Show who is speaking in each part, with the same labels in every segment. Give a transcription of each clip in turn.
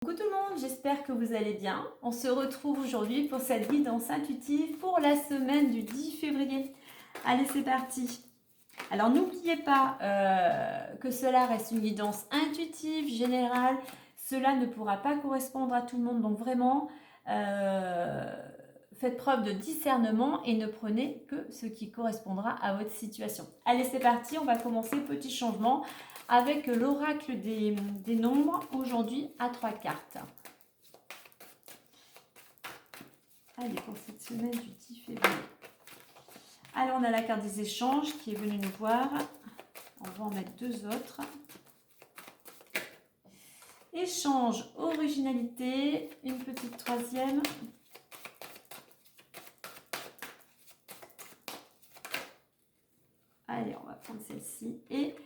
Speaker 1: Coucou tout le monde, j'espère que vous allez bien. On se retrouve aujourd'hui pour cette guidance intuitive pour la semaine du 10 février. Allez, c'est parti. Alors n'oubliez pas que cela reste une guidance intuitive, générale. Cela ne pourra pas correspondre à tout le monde, donc vraiment faites preuve de discernement et ne prenez que ce qui correspondra à votre situation. Allez, c'est parti, on va commencer, petit changement, avec l'oracle des nombres, aujourd'hui à 3 cartes. Allez, pour cette semaine du 10 février. Alors, on a la carte des échanges qui est venue nous voir. On va en mettre deux autres. Échange, originalité, une petite troisième. Allez, on va prendre celle-ci. Et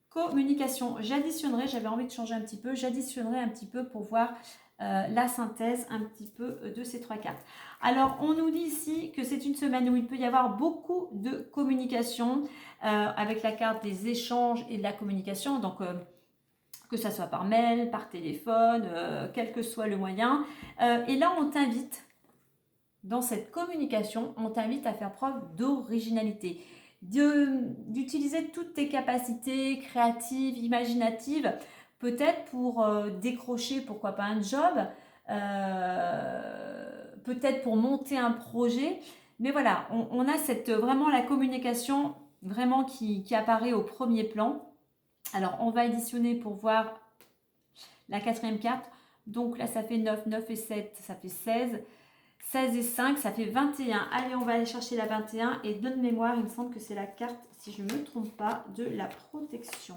Speaker 1: communication, j'additionnerai, j'avais envie de changer un petit peu, j'additionnerai un petit peu pour voir la synthèse un petit peu de ces trois cartes. Alors, on nous dit ici que c'est une semaine où il peut y avoir beaucoup de communication avec la carte des échanges et de la communication. Donc, que ça soit par mail, par téléphone, quel que soit le moyen. Et là, on t'invite, dans cette communication, on t'invite à faire preuve d'originalité, d'utiliser toutes tes capacités créatives, imaginatives, peut-être pour décrocher, pourquoi pas un job, peut-être pour monter un projet. Mais voilà, on a vraiment la communication vraiment qui apparaît au premier plan. Alors, on va additionner pour voir la quatrième carte. Donc là, ça fait 9, 9 et 7, ça fait 16. 16 et 5, ça fait 21. Allez, on va aller chercher la 21. Et de mémoire, il me semble que c'est la carte, si je ne me trompe pas, de la protection.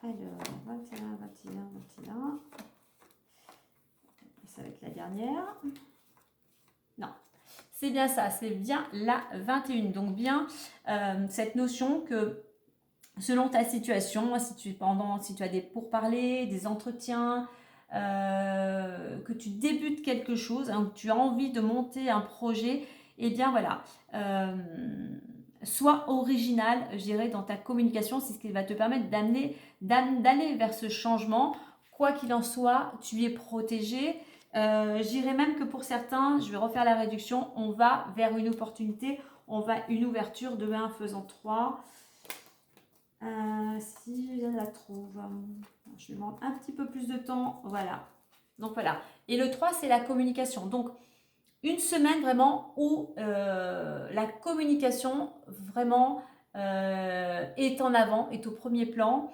Speaker 1: Alors, 21, 21, 21. Ça va être la dernière. Non, c'est bien ça, c'est bien la 21. Donc bien cette notion que selon ta situation, si tu as des pourparlers, des entretiens, que tu débutes quelque chose, hein, que tu as envie de monter un projet, et bien voilà, sois original, je dirais, dans ta communication, c'est ce qui va te permettre d'aller vers ce changement. Quoi qu'il en soit, tu es protégé. Je dirais même que pour certains, je vais refaire la réduction, on va vers une opportunité, on va une ouverture de 1 faisant 3. Si je la trouve, je lui demande un petit peu plus de temps, voilà. Donc voilà. Et le 3, c'est la communication. Donc, une semaine vraiment où la communication vraiment est en avant, est au premier plan.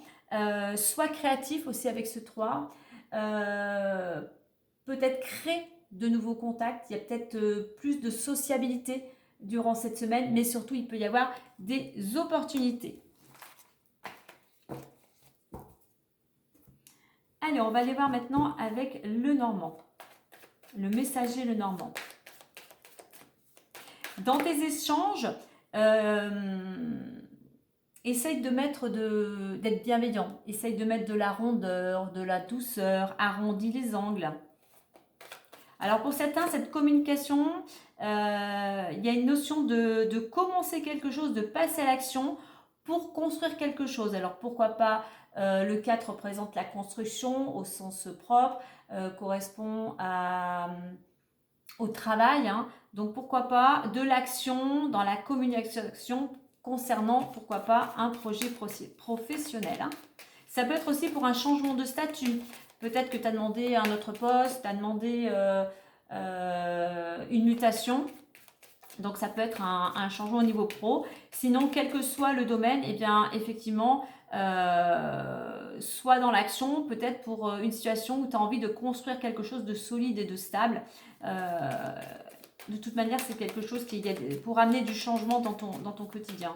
Speaker 1: Sois créatif aussi avec ce 3. Peut-être créer de nouveaux contacts. Il y a peut-être plus de sociabilité durant cette semaine, mais surtout, il peut y avoir des opportunités. Allez, on va aller voir maintenant avec le Normand. Le messager, le Normand. Dans tes échanges, essaye de mettre d'être bienveillant. Essaye de mettre de la rondeur, de la douceur, arrondis les angles. Alors pour certains, cette communication, il y a une notion de commencer quelque chose, de passer à l'action pour construire quelque chose. Alors pourquoi pas, le 4 représente la construction au sens propre, correspond au travail, hein. Donc pourquoi pas de l'action dans la communication concernant, pourquoi pas, un projet professionnel, hein. Ça peut être aussi pour un changement de statut. Peut-être que tu as demandé un autre poste, tu as demandé une mutation. Donc ça peut être un changement au niveau pro. Sinon, quel que soit le domaine, eh bien effectivement, soit dans l'action, peut-être pour une situation où tu as envie de construire quelque chose de solide et de stable. De toute manière, c'est quelque chose qui pour amener du changement dans ton quotidien.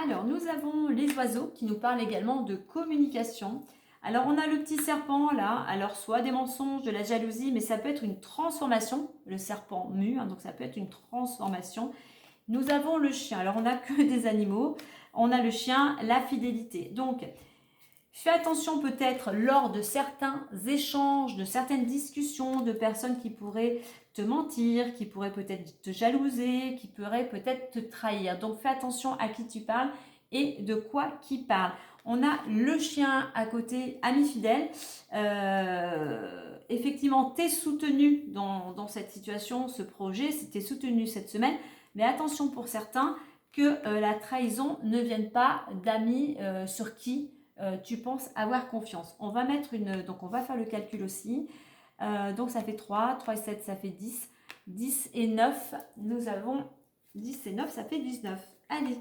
Speaker 1: Alors, nous avons les oiseaux qui nous parlent également de communication. Alors, on a le petit serpent là. Alors, soit des mensonges, de la jalousie, mais ça peut être une transformation. Le serpent mue, hein, donc ça peut être une transformation. Nous avons le chien. Alors, on n'a que des animaux. On a le chien, la fidélité. Donc, Fais attention peut-être lors de certains échanges, de certaines discussions, de personnes qui pourraient te mentir, qui pourraient peut-être te jalouser, qui pourraient peut-être te trahir. Donc fais attention à qui tu parles et de quoi qui parle. On a le chien à côté, ami fidèle. Effectivement, tu es soutenu dans cette situation, ce projet, tu es soutenu cette semaine. Mais attention pour certains que la trahison ne vienne pas d'amis sur qui tu penses avoir confiance. On va mettre donc on va faire le calcul aussi. Donc ça fait 3, 3 et 7 ça fait 10. 10 et 9, nous avons 10 et 9, ça fait 19. Allez.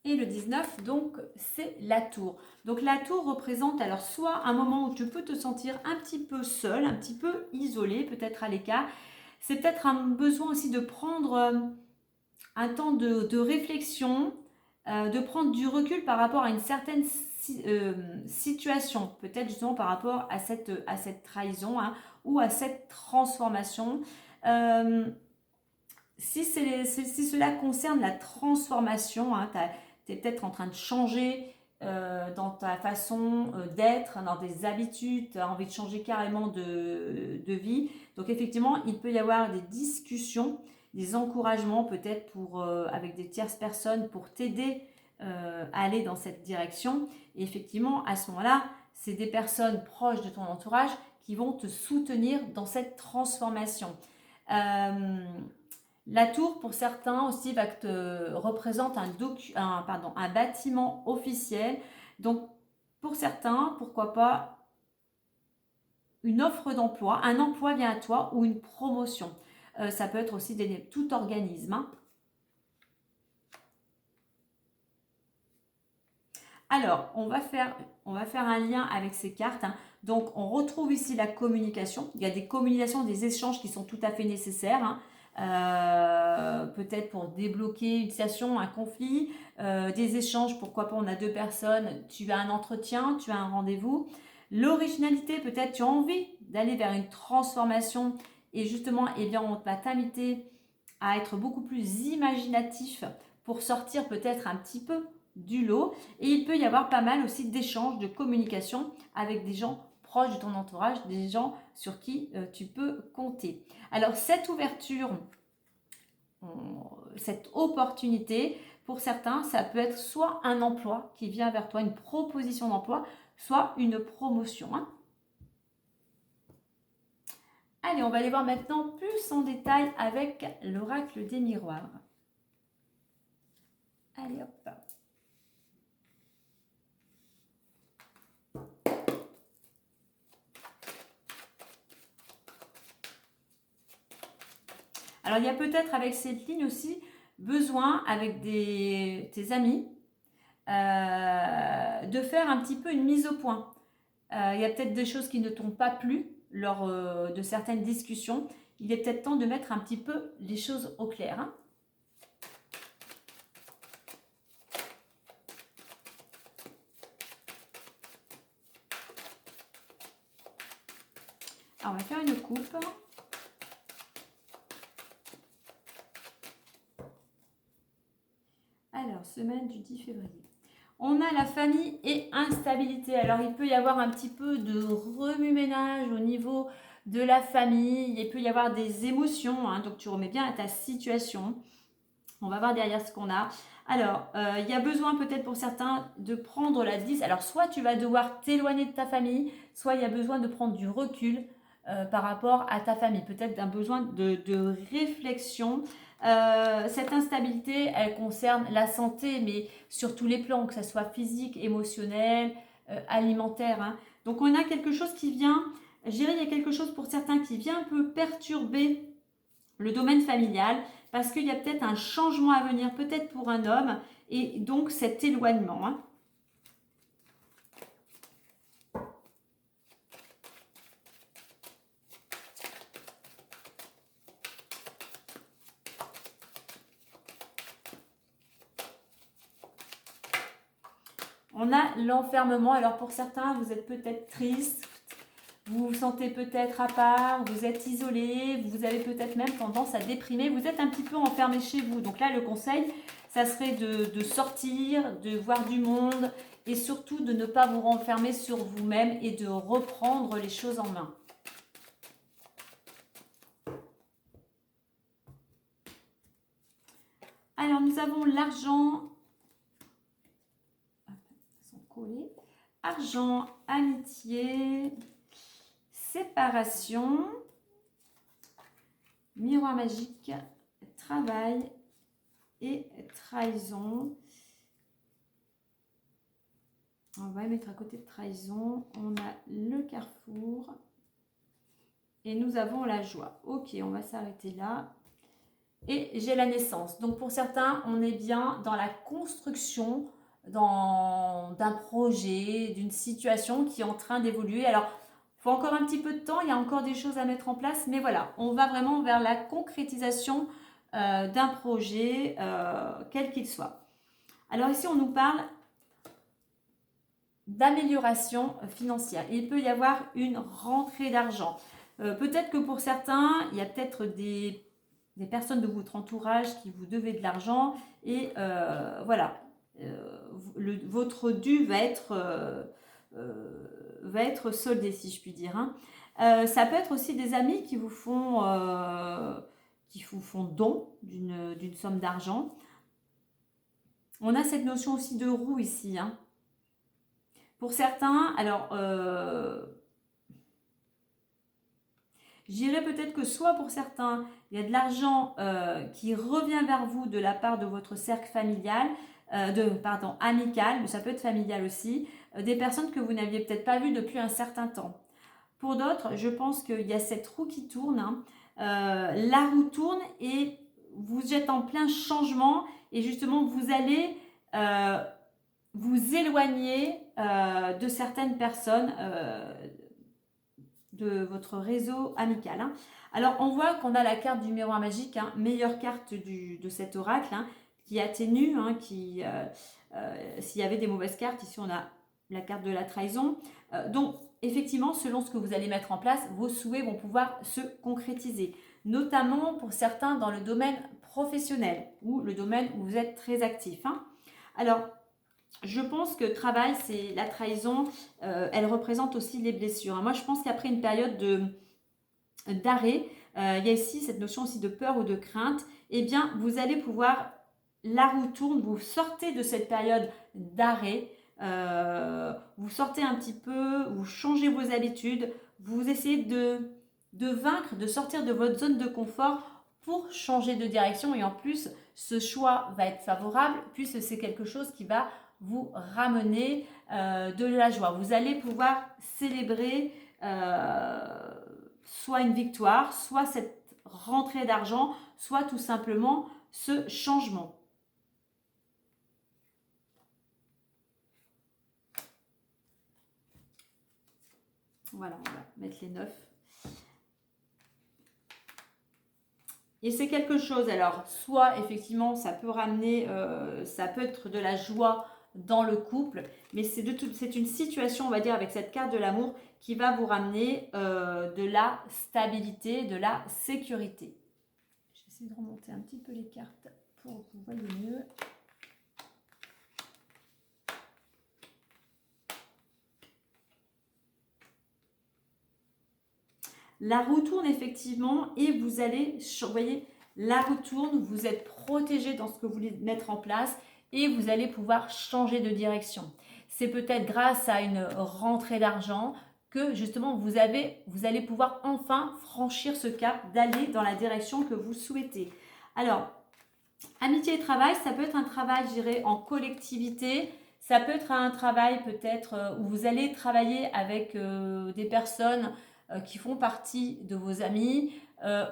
Speaker 1: Et le 19, donc, c'est la tour. Donc, la tour représente alors soit un moment où tu peux te sentir un petit peu seul, un petit peu isolé, peut-être à l'écart. C'est peut-être un besoin aussi de prendre un temps de réflexion, de prendre du recul par rapport à une certaine situation, peut-être justement par rapport à cette trahison hein, ou à cette transformation. Si cela concerne la transformation, hein, tu es peut-être en train de changer dans ta façon d'être, dans des habitudes, tu as envie de changer carrément de vie. Donc effectivement, il peut y avoir des discussions, des encouragements peut-être avec des tierces personnes pour t'aider à aller dans cette direction. Et effectivement, à ce moment-là, c'est des personnes proches de ton entourage qui vont te soutenir dans cette transformation. La tour, pour certains aussi, représente un bâtiment officiel. Donc, pour certains, pourquoi pas une offre d'emploi, un emploi vient à toi ou une promotion. Ça peut être aussi tout organisme. Hein. Alors, on va faire un lien avec ces cartes. Hein. Donc, on retrouve ici la communication. Il y a des communications, des échanges qui sont tout à fait nécessaires. Hein. Peut-être pour débloquer une situation, un conflit, des échanges, pourquoi pas on a deux personnes, tu as un entretien, tu as un rendez-vous. L'originalité, peut-être tu as envie d'aller vers une transformation et justement, eh bien, on va t'inviter à être beaucoup plus imaginatif pour sortir peut-être un petit peu du lot. Et il peut y avoir pas mal aussi d'échanges, de communication avec des gens proches de ton entourage, des gens sur qui tu peux compter. Alors cette ouverture, cette opportunité, pour certains, ça peut être soit un emploi qui vient vers toi, une proposition d'emploi, soit une promotion. Hein. Allez, on va aller voir maintenant plus en détail avec l'oracle des miroirs. Allez, hop. Alors, il y a peut-être avec cette ligne aussi besoin avec tes amis de faire un petit peu une mise au point. Il y a peut-être des choses qui ne t'ont pas plu lors de certaines discussions. Il est peut-être temps de mettre un petit peu les choses au clair. Hein. Alors, on va faire une coupe. Alors, semaine du 10 février. On a la famille et instabilité. Alors, il peut y avoir un petit peu de remue-ménage au niveau de la famille. Il peut y avoir des émotions. Hein, donc, tu remets bien à ta situation. On va voir derrière ce qu'on a. Alors, il y a besoin peut-être pour certains de prendre la 10. Alors, soit tu vas devoir t'éloigner de ta famille, soit il y a besoin de prendre du recul par rapport à ta famille. Peut-être un besoin de réflexion. Cette instabilité, elle concerne la santé, mais sur tous les plans, que ce soit physique, émotionnel, alimentaire. Hein. Donc, on a quelque chose qui vient, je dirais, il y a quelque chose pour certains qui vient un peu perturber le domaine familial, parce qu'il y a peut-être un changement à venir, peut-être pour un homme, et donc cet éloignement. Hein. On a l'enfermement. Alors pour certains, vous êtes peut-être triste, vous vous sentez peut-être à part, vous êtes isolé, vous avez peut-être même tendance à déprimer, vous êtes un petit peu enfermé chez vous. Donc là, le conseil, ça serait de sortir, de voir du monde et surtout de ne pas vous renfermer sur vous-même et de reprendre les choses en main. Alors, nous avons l'argent. Ils sont collés. Argent, amitié, séparation, miroir magique, travail et trahison. On va mettre à côté de trahison. On a le carrefour. Et nous avons la joie. Ok, on va s'arrêter là. Et j'ai la naissance. Donc pour certains, on est bien dans la construction d'un projet, d'une situation qui est en train d'évoluer. Alors, il faut encore un petit peu de temps, il y a encore des choses à mettre en place, mais voilà, on va vraiment vers la concrétisation d'un projet, quel qu'il soit. Alors ici, on nous parle d'amélioration financière. Il peut y avoir une rentrée d'argent. Peut-être que pour certains, il y a peut-être des personnes de votre entourage qui vous devez de l'argent et voilà, votre dû va être soldé, si je puis dire. Hein. Ça peut être aussi des amis qui vous font don d'une somme d'argent. On a cette notion aussi de roue ici. Hein. Pour certains, alors je dirais peut-être que soit pour certains, il y a de l'argent qui revient vers vous de la part de votre cercle familial, amical, mais ça peut être familial aussi, des personnes que vous n'aviez peut-être pas vues depuis un certain temps. Pour d'autres, je pense qu'il y a cette roue qui tourne, hein. La roue tourne et vous êtes en plein changement et justement vous allez vous éloigner de certaines personnes de votre réseau amical. Hein. Alors, on voit qu'on a la carte du miroir magique, hein, meilleure carte de cet oracle, hein, qui atténue, hein, s'il y avait des mauvaises cartes, ici on a la carte de la trahison. Donc, effectivement, selon ce que vous allez mettre en place, vos souhaits vont pouvoir se concrétiser, notamment pour certains dans le domaine professionnel ou le domaine où vous êtes très actif. Hein. Alors, je pense que travail, c'est la trahison, elle représente aussi les blessures. Moi, je pense qu'après une période d'arrêt, il y a ici cette notion aussi de peur ou de crainte, eh bien, vous allez pouvoir, la roue tourne, vous sortez de cette période d'arrêt, vous sortez un petit peu, vous changez vos habitudes, vous essayez de vaincre, de sortir de votre zone de confort pour changer de direction. Et en plus, ce choix va être favorable puisque c'est quelque chose qui va vous ramener de la joie. Vous allez pouvoir célébrer soit une victoire, soit cette rentrée d'argent, soit tout simplement ce changement. Voilà, on va mettre les 9. Et c'est quelque chose, alors, soit effectivement, ça peut ramener, ça peut être de la joie dans le couple, mais c'est une situation, on va dire, avec cette carte de l'amour qui va vous ramener de la stabilité, de la sécurité. Je vais essayer de remonter un petit peu les cartes pour que vous voyez mieux. La roue tourne effectivement et vous allez, vous voyez, la roue tourne, vous êtes protégé dans ce que vous voulez mettre en place et vous allez pouvoir changer de direction. C'est peut-être grâce à une rentrée d'argent que justement vous allez pouvoir enfin franchir ce cap d'aller dans la direction que vous souhaitez. Alors, amitié et travail, ça peut être un travail, je dirais, en collectivité. Ça peut être un travail peut-être où vous allez travailler avec des personnes qui font partie de vos amis,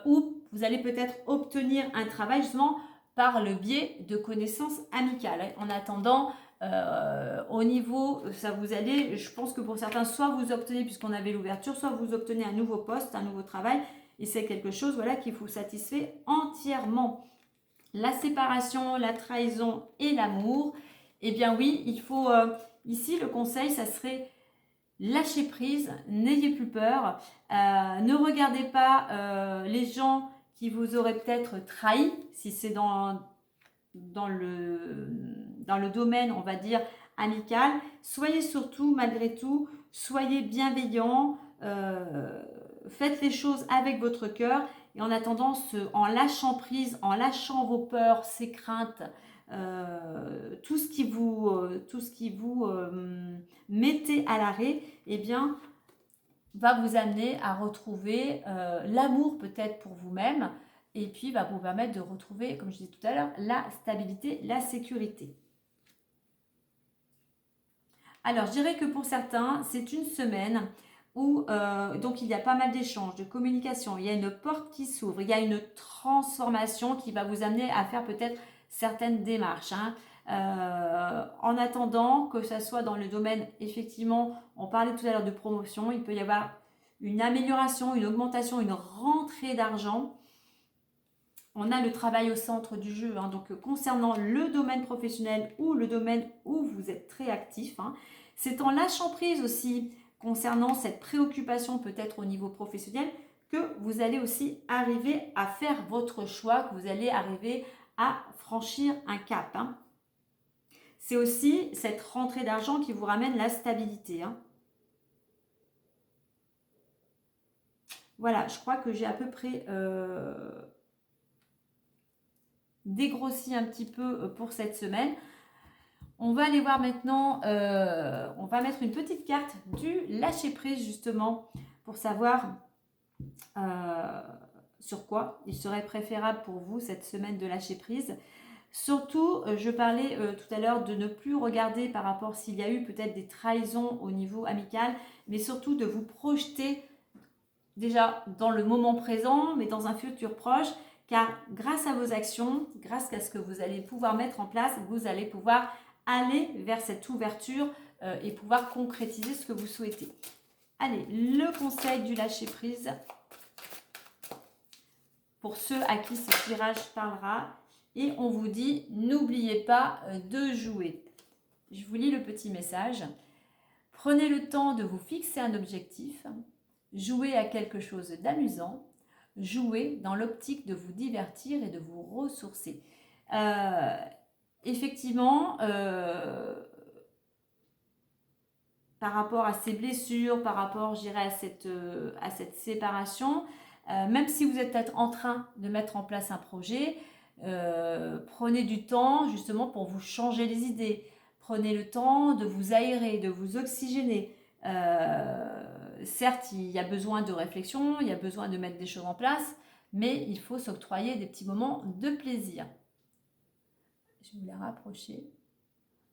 Speaker 1: ou vous allez peut-être obtenir un travail justement par le biais de connaissances amicales. En attendant, au niveau, je pense que pour certains, soit vous obtenez, puisqu'on avait l'ouverture, soit vous obtenez un nouveau poste, un nouveau travail, et c'est quelque chose, voilà, qui vous satisfait entièrement. La séparation, la trahison et l'amour. Eh bien oui, il faut, ici le conseil, ça serait lâcher prise, n'ayez plus peur, ne regardez pas les gens qui vous auraient peut-être trahi, si c'est dans le domaine, on va dire, amical. Soyez surtout, malgré tout, soyez bienveillants, faites les choses avec votre cœur et en attendant, en lâchant prise, en lâchant vos peurs, ces craintes, tout ce qui vous mettez à l'arrêt, eh bien, va vous amener à retrouver l'amour peut-être pour vous-même et puis va vous permettre de retrouver, comme je disais tout à l'heure, la stabilité, la sécurité. Alors, je dirais que pour certains, c'est une semaine où donc il y a pas mal d'échanges, de communication, il y a une porte qui s'ouvre, il y a une transformation qui va vous amener à faire peut-être certaines démarches. En attendant que ça soit dans le domaine, effectivement, on parlait tout à l'heure de promotion, il peut y avoir une amélioration, une augmentation, une rentrée d'argent. On a le travail au centre du jeu, donc concernant le domaine professionnel ou le domaine où vous êtes très actif. C'est en lâchant prise aussi concernant cette préoccupation peut-être au niveau professionnel que vous allez aussi arriver à faire votre choix, que vous allez arriver à franchir un cap. C'est aussi cette rentrée d'argent qui vous ramène la stabilité. Voilà, je crois que j'ai à peu près dégrossi un petit peu pour cette semaine. On va aller voir maintenant, on va mettre une petite carte du lâcher prise justement pour savoir sur quoi il serait préférable pour vous cette semaine de lâcher prise. Surtout, je parlais tout à l'heure de ne plus regarder par rapport s'il y a eu peut-être des trahisons au niveau amical, mais surtout de vous projeter déjà dans le moment présent, mais dans un futur proche, car grâce à vos actions, grâce à ce que vous allez pouvoir mettre en place, vous allez pouvoir aller vers cette ouverture et pouvoir concrétiser ce que vous souhaitez. Allez, le conseil du lâcher prise pour ceux à qui ce tirage parlera. Et on vous dit, n'oubliez pas de jouer. Je vous lis le petit message. Prenez le temps de vous fixer un objectif. Jouez à quelque chose d'amusant. Jouez dans l'optique de vous divertir et de vous ressourcer. Effectivement, par rapport à ces blessures, par rapport, je dirais, à cette séparation, même si vous êtes peut-être en train de mettre en place un projet, prenez du temps justement pour vous changer les idées. Prenez le temps de vous aérer, de vous oxygéner. Certes, il y a besoin de réflexion, il y a besoin de mettre des choses en place, mais il faut s'octroyer des petits moments de plaisir. Je vais vous la rapprocher.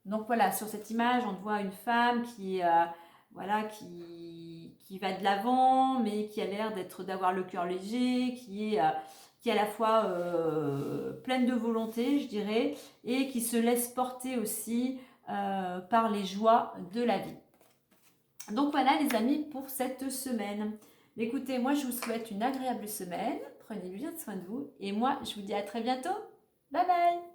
Speaker 1: Donc voilà, sur cette image, on voit une femme qui va de l'avant, mais qui a l'air d'avoir le cœur léger, qui est à la fois pleine de volonté, je dirais, et qui se laisse porter aussi par les joies de la vie. Donc voilà les amis pour cette semaine. Écoutez, moi je vous souhaite une agréable semaine, prenez bien soin de vous, et moi je vous dis à très bientôt. Bye bye.